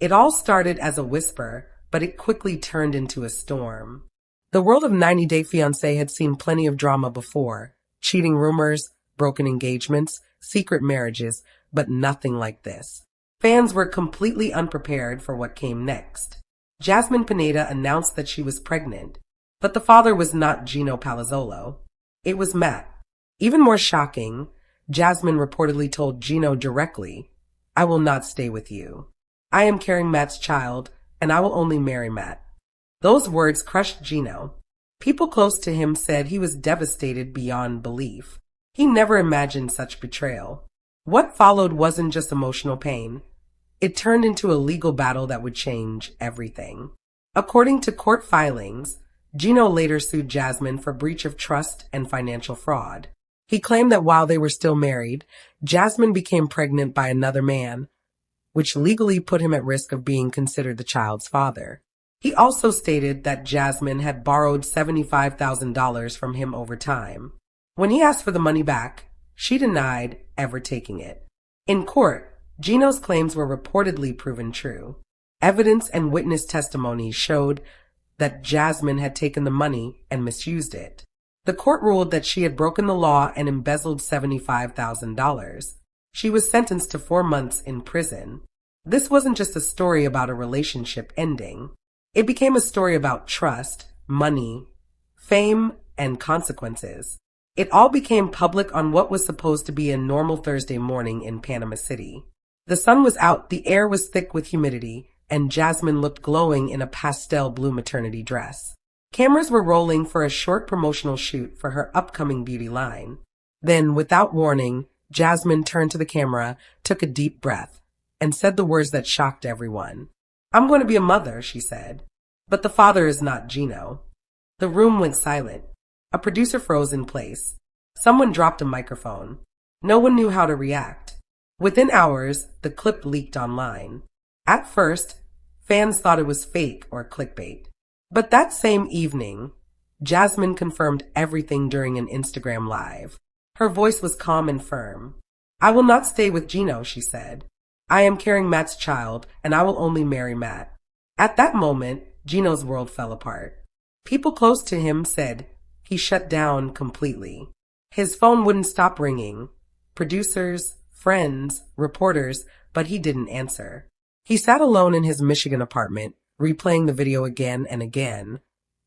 It all started as a whisper, but it quickly turned into a storm. The world of 90 Day Fiancé had seen plenty of drama before. Cheating rumors, broken engagements, secret marriages, but nothing like this. Fans were completely unprepared for what came next. Jasmine Pineda announced that she was pregnant, but the father was not Gino Palazzolo. It was Matt. Even more shocking, Jasmine reportedly told Gino directly, "I will not stay with you. I am carrying Matt's child, and I will only marry Matt." Those words crushed Gino. People close to him said he was devastated beyond belief. He never imagined such betrayal. What followed wasn't just emotional pain. It turned into a legal battle that would change everything. According to court filings, Gino later sued Jasmine for breach of trust and financial fraud. He claimed that while they were still married, Jasmine became pregnant by another man, which legally put him at risk of being considered the child's father. He also stated that Jasmine had borrowed $75,000 from him over time. When he asked for the money back, she denied ever taking it. In court, Gino's claims were reportedly proven true. Evidence and witness testimony showed that Jasmine had taken the money and misused it. The court ruled that she had broken the law and embezzled $75,000. She was sentenced to 4 months in prison. This wasn't just a story about a relationship ending. It became a story about trust, money, fame, and consequences. It all became public on what was supposed to be a normal Thursday morning in Panama City. The sun was out, the air was thick with humidity, and Jasmine looked glowing in a pastel blue maternity dress. Cameras were rolling for a short promotional shoot for her upcoming beauty line. Then, without warning, Jasmine turned to the camera, took a deep breath, and said the words that shocked everyone. "I'm going to be a mother," she said. "But the father is not Gino." The room went silent. A producer froze in place. Someone dropped a microphone. No one knew how to react. Within hours, the clip leaked online. At first, fans thought it was fake or clickbait. But that same evening, Jasmine confirmed everything during an Instagram Live. Her voice was calm and firm. "I will not stay with Gino," she said. "I am carrying Matt's child, and I will only marry Matt." At that moment, Gino's world fell apart. People close to him said he shut down completely. His phone wouldn't stop ringing. Producers, friends, reporters, but he didn't answer. He sat alone in his Michigan apartment, replaying the video again and again,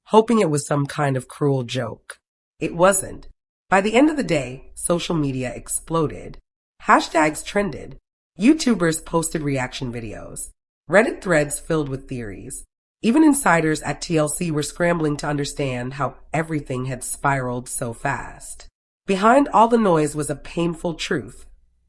hoping it was some kind of cruel joke. It wasn't. By the end of the day, social media exploded. Hashtags trended. YouTubers posted reaction videos. Reddit threads filled with theories. Even insiders at TLC were scrambling to understand how everything had spiraled so fast. Behind all the noise was a painful truth.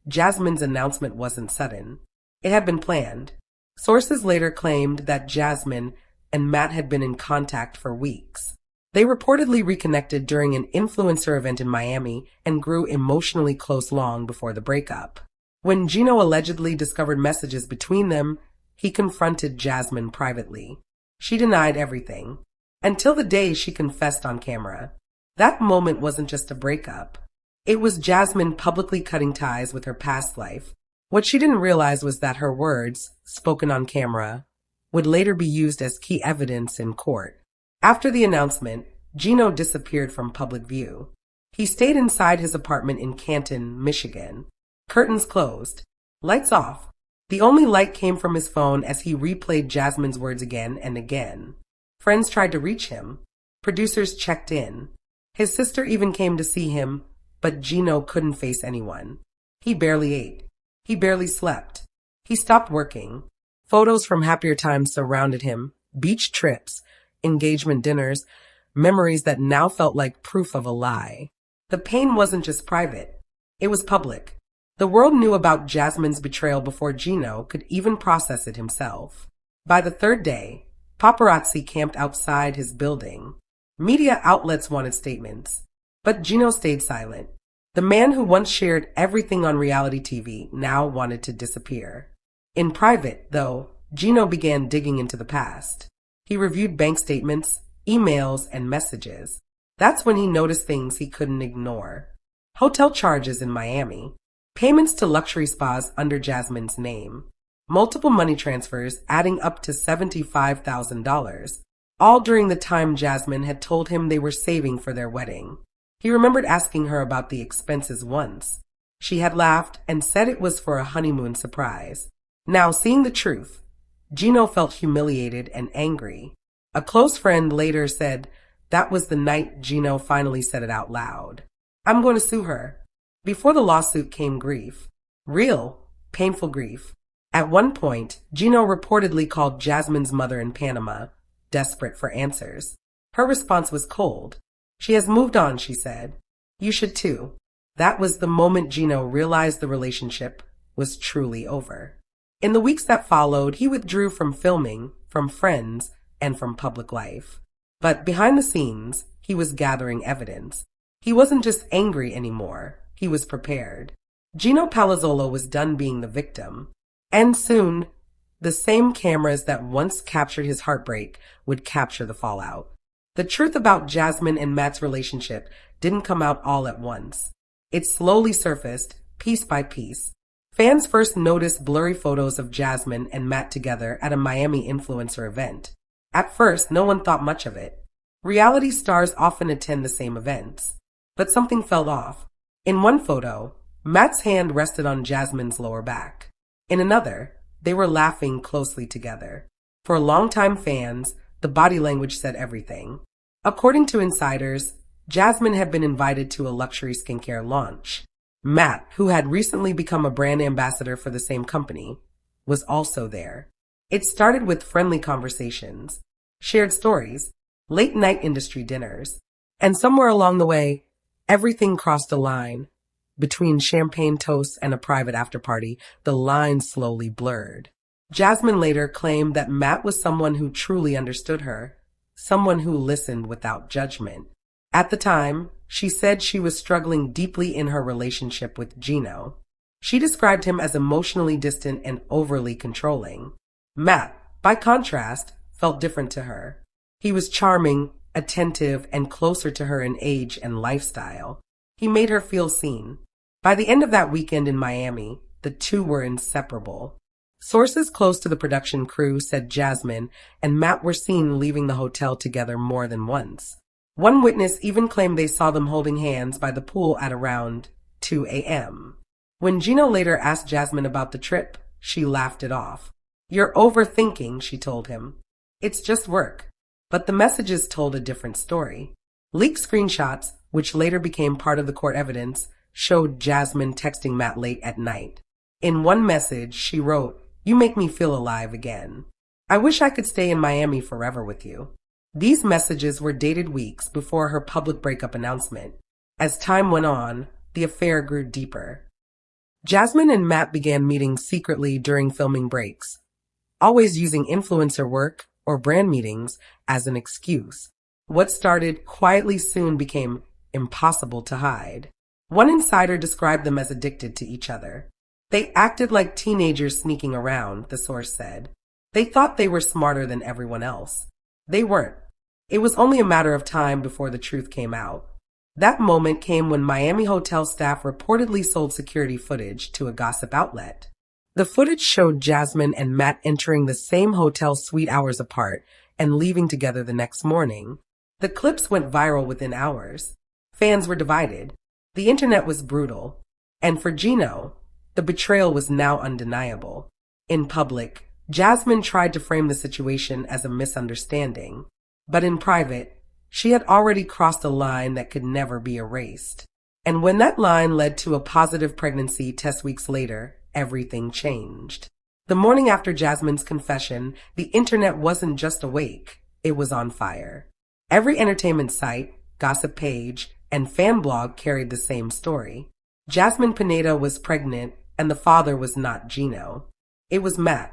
Jasmine's announcement wasn't sudden. It had been planned. Sources later claimed that Jasmine and Matt had been in contact for weeks. They reportedly reconnected during an influencer event in Miami and grew emotionally close long before the breakup. When Gino allegedly discovered messages between them, he confronted Jasmine privately. She denied everything, until the day she confessed on camera. That moment wasn't just a breakup. It was Jasmine publicly cutting ties with her past life. What she didn't realize was that her words, spoken on camera, would later be used as key evidence in court. After the announcement, Gino disappeared from public view. He stayed inside his apartment in Canton, Michigan. Curtains closed. Lights off. The only light came from his phone as he replayed Jasmine's words again and again. Friends tried to reach him. Producers checked in. His sister even came to see him, but Gino couldn't face anyone. He barely ate. He barely slept. He stopped working. Photos from happier times surrounded him. Beach trips, engagement dinners, memories that now felt like proof of a lie. The pain wasn't just private. It was public. The world knew about Jasmine's betrayal before Gino could even process it himself. By the third day, paparazzi camped outside his building. Media outlets wanted statements, but Gino stayed silent. The man who once shared everything on reality TV now wanted to disappear. In private, though, Gino began digging into the past. He reviewed bank statements, emails, and messages. That's when he noticed things he couldn't ignore. Hotel charges in Miami. Payments to luxury spas under Jasmine's name. multiple money transfers adding up to $75,000, all during the time Jasmine had told him they were saving for their wedding. He remembered asking her about the expenses once. She had laughed and said it was for a honeymoon surprise. Now, seeing the truth, Gino felt humiliated and angry. A close friend later said that was the night Gino finally said it out loud. "I'm going to sue her." Before the lawsuit came grief. Real, painful grief. At one point, Gino reportedly called Jasmine's mother in Panama, desperate for answers. Her response was cold. "She has moved on," she said. "You should too." That was the moment Gino realized the relationship was truly over. In the weeks that followed, he withdrew from filming, from friends, and from public life. But behind the scenes, he was gathering evidence. He wasn't just angry anymore. He was prepared. Gino Palazzolo was done being the victim. And soon, the same cameras that once captured his heartbreak would capture the fallout. The truth about Jasmine and Matt's relationship didn't come out all at once. It slowly surfaced, piece by piece. Fans first noticed blurry photos of Jasmine and Matt together at a Miami influencer event. At first, no one thought much of it. Reality stars often attend the same events. But something felt off. In one photo, Matt's hand rested on Jasmine's lower back. In another, they were laughing closely together. For longtime fans, the body language said everything. According to insiders, Jasmine had been invited to a luxury skincare launch. Matt, who had recently become a brand ambassador for the same company, was also there. It started with friendly conversations, shared stories, late-night industry dinners, and somewhere along the way, everything crossed a line. Between champagne toasts and a private afterparty, the lines slowly blurred. Jasmine later claimed that Matt was someone who truly understood her, someone who listened without judgment. At the time, she said she was struggling deeply in her relationship with Gino. She described him as emotionally distant and overly controlling. Matt, by contrast, felt different to her. He was charming, attentive, and closer to her in age and lifestyle. He made her feel seen. By the end of that weekend in Miami, the two were inseparable. Sources close to the production crew said Jasmine and Matt were seen leaving the hotel together more than once. One witness even claimed they saw them holding hands by the pool at around 2 a.m. When Gino later asked Jasmine about the trip, she laughed it off. "You're overthinking," she told him. "It's just work." But the messages told a different story. Leaked screenshots, which later became part of the court evidence, showed Jasmine texting Matt late at night. In one message, she wrote, "You make me feel alive again. I wish I could stay in Miami forever with you." These messages were dated weeks before her public breakup announcement. As time went on, the affair grew deeper. Jasmine and Matt began meeting secretly during filming breaks, always using influencer work or brand meetings as an excuse. What started quietly soon became impossible to hide. One insider described them as addicted to each other. "They acted like teenagers sneaking around," the source said. "They thought they were smarter than everyone else. They weren't. It was only a matter of time before the truth came out." That moment came when Miami hotel staff reportedly sold security footage to a gossip outlet. The footage showed Jasmine and Matt entering the same hotel suite hours apart and leaving together the next morning. The clips went viral within hours. Fans were divided. The internet was brutal. And for Gino, the betrayal was now undeniable. In public, Jasmine tried to frame the situation as a misunderstanding. But in private, she had already crossed a line that could never be erased. And when that line led to a positive pregnancy test weeks later, everything changed. The morning after Jasmine's confession, the internet wasn't just awake, it was on fire. Every entertainment site, gossip page, and fan blog carried the same story. Jasmine Pineda was pregnant, and the father was not Gino. It was Matt.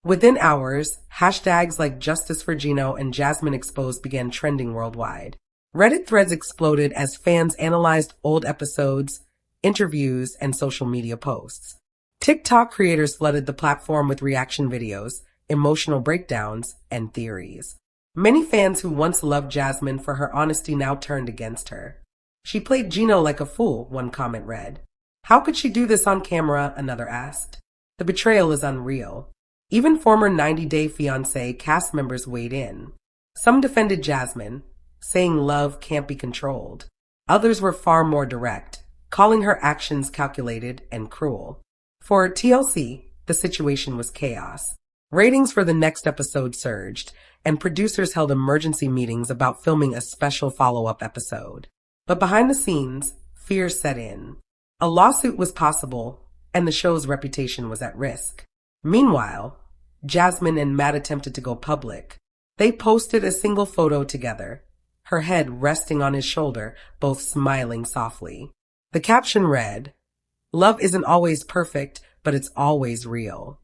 Within hours, hashtags like Justice for Gino and Jasmine Exposed began trending worldwide. Reddit threads exploded as fans analyzed old episodes, interviews, and social media posts. TikTok creators flooded the platform with reaction videos, emotional breakdowns, and theories. Many fans who once loved Jasmine for her honesty now turned against her. "She played Gino like a fool," one comment read. "How could she do this on camera?" another asked. The betrayal is unreal. Even former 90 Day Fiancé cast members weighed in. Some defended Jasmine, saying love can't be controlled. Others were far more direct, calling her actions calculated and cruel. For TLC, the situation was chaos. Ratings for the next episode surged, and producers held emergency meetings about filming a special follow-up episode. But behind the scenes, fear set in. A lawsuit was possible, and the show's reputation was at risk. Meanwhile, Jasmine and Matt attempted to go public. They posted a single photo together, her head resting on his shoulder, both smiling softly. The caption read, "Love isn't always perfect, but it's always real."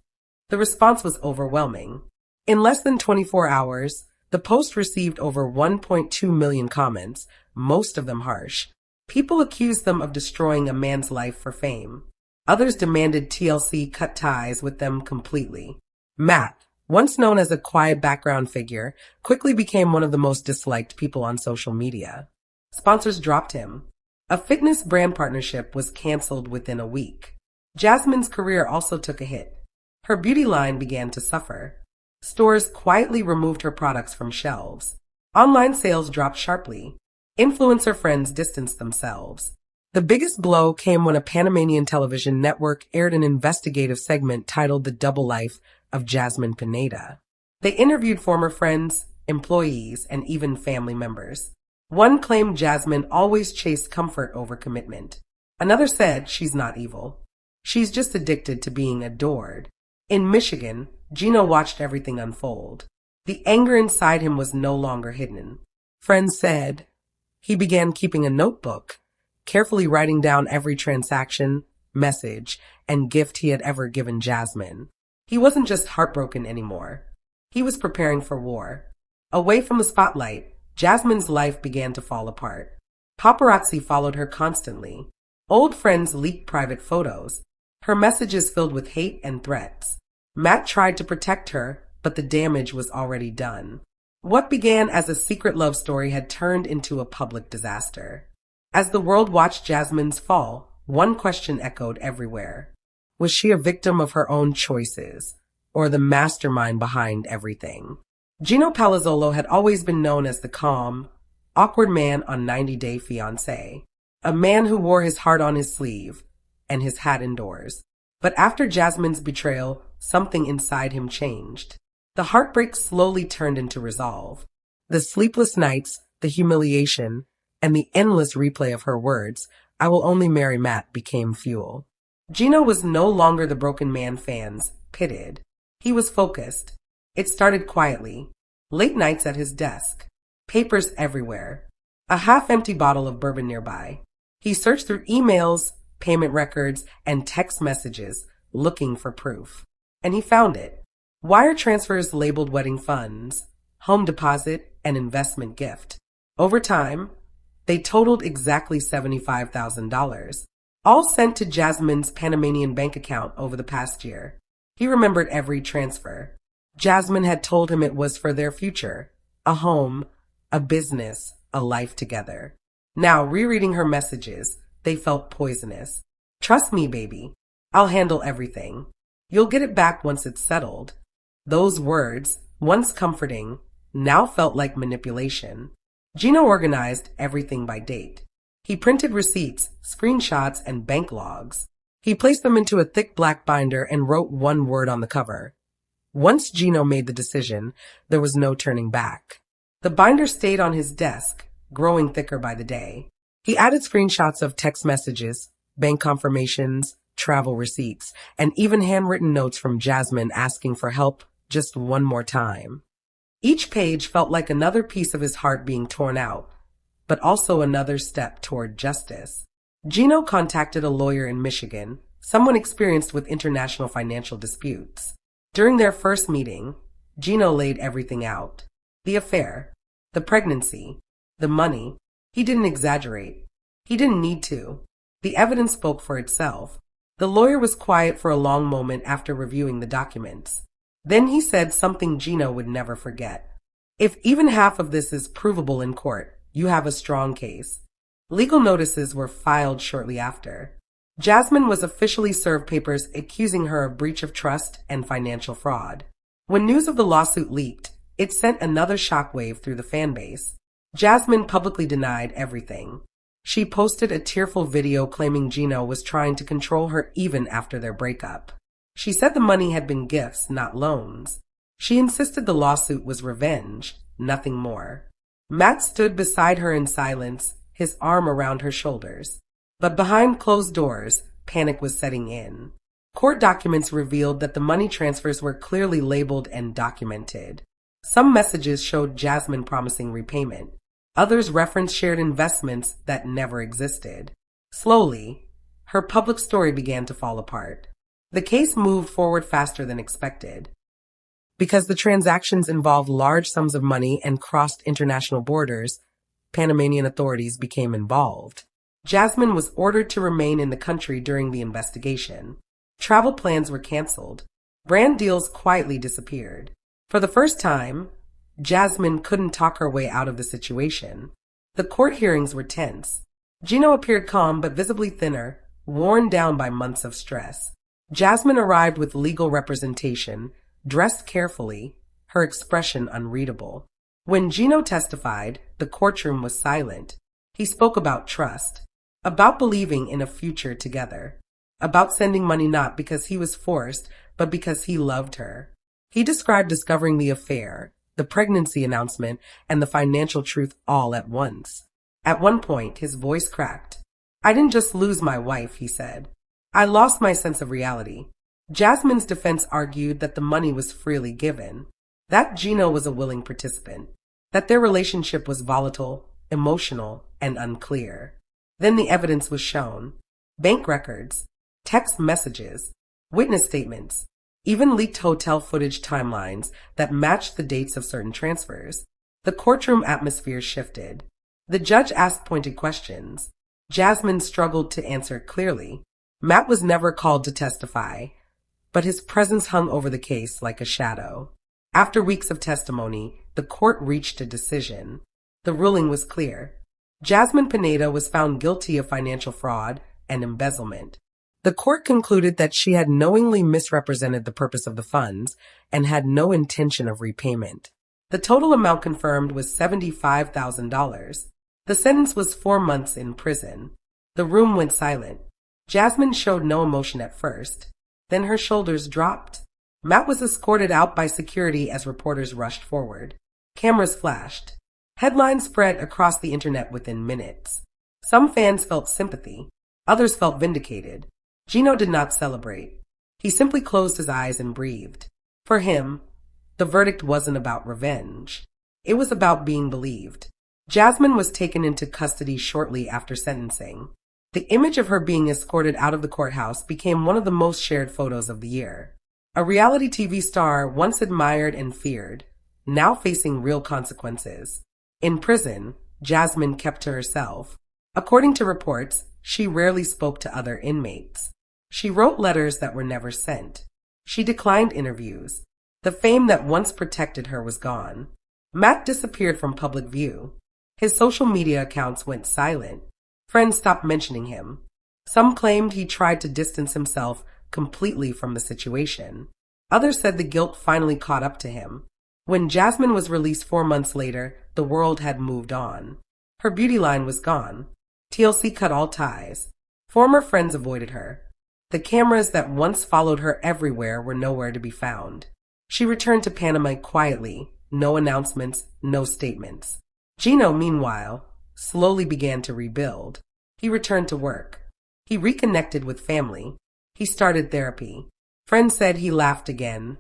The response was overwhelming. In less than 24 hours, the post received over 1.2 million comments, most of them harsh. People accused them of destroying a man's life for fame. Others demanded TLC cut ties with them completely. Matt, once known as a quiet background figure, quickly became one of the most disliked people on social media. Sponsors dropped him. A fitness brand partnership was canceled within a week. Jasmine's career also took a hit. Her beauty line began to suffer. Stores quietly removed her products from shelves. Online sales dropped sharply. Influencer friends distanced themselves. The biggest blow came when a Panamanian television network aired an investigative segment titled The Double Life of Jasmine Pineda. They interviewed former friends, employees, and even family members. One claimed Jasmine always chased comfort over commitment. Another said she's not evil. She's just addicted to being adored. In Michigan, Gino watched everything unfold. The anger inside him was no longer hidden. Friends said he began keeping a notebook, carefully writing down every transaction, message, and gift he had ever given Jasmine. He wasn't just heartbroken anymore. He was preparing for war. Away from the spotlight, Jasmine's life began to fall apart. Paparazzi followed her constantly. Old friends leaked private photos. Her messages filled with hate and threats. Matt tried to protect her, but the damage was already done. What began as a secret love story had turned into a public disaster. As the world watched Jasmine's fall, one question echoed everywhere. Was she a victim of her own choices, or the mastermind behind everything? Gino Palazzolo had always been known as the calm, awkward man on 90 Day Fiancé, a man who wore his heart on his sleeve and his hat indoors. But after Jasmine's betrayal, something inside him changed. The heartbreak slowly turned into resolve. The sleepless nights, the humiliation, and the endless replay of her words, "I will only marry Matt," became fuel. Gino was no longer the broken man fans pitied. He was focused. It started quietly. Late nights at his desk. Papers everywhere. A half-empty bottle of bourbon nearby. He searched through emails, payment records, and text messages, looking for proof. And he found it. Wire transfers labeled wedding funds, home deposit, and investment gift. Over time, they totaled exactly $75,000, all sent to Jasmine's Panamanian bank account over the past year. He remembered every transfer. Jasmine had told him it was for their future, a home, a business, a life together. Now, rereading her messages, they felt poisonous. "Trust me, baby. I'll handle everything. You'll get it back once it's settled." Those words, once comforting, now felt like manipulation. Gino organized everything by date. He printed receipts, screenshots, and bank logs. He placed them into a thick black binder and wrote one word on the cover. Once Gino made the decision, there was no turning back. The binder stayed on his desk, growing thicker by the day. He added screenshots of text messages, bank confirmations, travel receipts, and even handwritten notes from Jasmine asking for help just one more time. Each page felt like another piece of his heart being torn out, but also another step toward justice. Gino contacted a lawyer in Michigan, someone experienced with international financial disputes. During their first meeting, Gino laid everything out. The affair, the pregnancy, the money. He didn't exaggerate. He didn't need to. The evidence spoke for itself. The lawyer was quiet for a long moment after reviewing the documents. Then he said something Gino would never forget. "If even half of this is provable in court, you have a strong case." Legal notices were filed shortly after. Jasmine was officially served papers accusing her of breach of trust and financial fraud. When news of the lawsuit leaked, it sent another shockwave through the fanbase. Jasmine publicly denied everything. She posted a tearful video claiming Gino was trying to control her even after their breakup. She said the money had been gifts, not loans. She insisted the lawsuit was revenge, nothing more. Matt stood beside her in silence, his arm around her shoulders. But behind closed doors, panic was setting in. Court documents revealed that the money transfers were clearly labeled and documented. Some messages showed Jasmine promising repayment. Others referenced shared investments that never existed. Slowly, her public story began to fall apart. The case moved forward faster than expected. Because the transactions involved large sums of money and crossed international borders, Panamanian authorities became involved. Jasmine was ordered to remain in the country during the investigation. Travel plans were canceled. Brand deals quietly disappeared. For the first time, Jasmine couldn't talk her way out of the situation. The court hearings were tense. Gino appeared calm but visibly thinner, worn down by months of stress. Jasmine arrived with legal representation, dressed carefully, her expression unreadable. When Gino testified, the courtroom was silent. He spoke about trust, about believing in a future together, about sending money not because he was forced, but because he loved her. He described discovering the affair, the pregnancy announcement, and the financial truth all at once. At one point, his voice cracked. "I didn't just lose my wife," he said. "I lost my sense of reality." Jasmine's defense argued that the money was freely given, that Gino was a willing participant, that their relationship was volatile, emotional, and unclear. Then the evidence was shown. Bank records, text messages, witness statements, even leaked hotel footage timelines that matched the dates of certain transfers. The courtroom atmosphere shifted. The judge asked pointed questions. Jasmine struggled to answer clearly. Matt was never called to testify, but his presence hung over the case like a shadow. After weeks of testimony, the court reached a decision. The ruling was clear. Jasmine Pineda was found guilty of financial fraud and embezzlement. The court concluded that she had knowingly misrepresented the purpose of the funds and had no intention of repayment. The total amount confirmed was $75,000. The sentence was 4 months in prison. The room went silent. Jasmine showed no emotion at first. Then her shoulders dropped. Matt was escorted out by security as reporters rushed forward. Cameras flashed. Headlines spread across the internet within minutes. Some fans felt sympathy. Others felt vindicated. Gino did not celebrate. He simply closed his eyes and breathed. For him, the verdict wasn't about revenge. It was about being believed. Jasmine was taken into custody shortly after sentencing. The image of her being escorted out of the courthouse became one of the most shared photos of the year. A reality TV star once admired and feared, now facing real consequences. In prison, Jasmine kept to herself. According to reports, she rarely spoke to other inmates. She wrote letters that were never sent. She declined interviews. The fame that once protected her was gone. Matt disappeared from public view. His social media accounts went silent. Friends stopped mentioning him. Some claimed he tried to distance himself completely from the situation. Others said the guilt finally caught up to him. When Jasmine was released 4 months later, the world had moved on. Her beauty line was gone. TLC cut all ties. Former friends avoided her. The cameras that once followed her everywhere were nowhere to be found. She returned to Panama quietly, no announcements, no statements. Gino, meanwhile, slowly began to rebuild. He returned to work. He reconnected with family. He started therapy. Friends said he laughed again,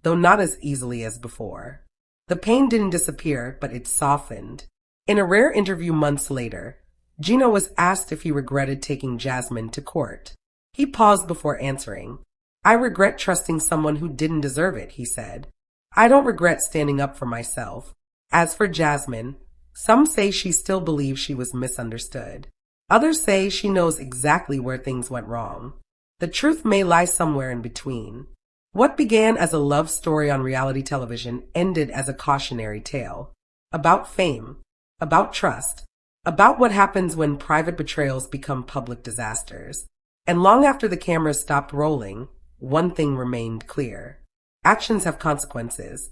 though not as easily as before. The pain didn't disappear, but it softened. In a rare interview months later, Gino was asked if he regretted taking Jasmine to court. He paused before answering. "I regret trusting someone who didn't deserve it," he said. "I don't regret standing up for myself." As for Jasmine, some say she still believes she was misunderstood. Others say she knows exactly where things went wrong. The truth may lie somewhere in between. What began as a love story on reality television ended as a cautionary tale. About fame, about trust, about what happens when private betrayals become public disasters. And long after the cameras stopped rolling, one thing remained clear. Actions have consequences,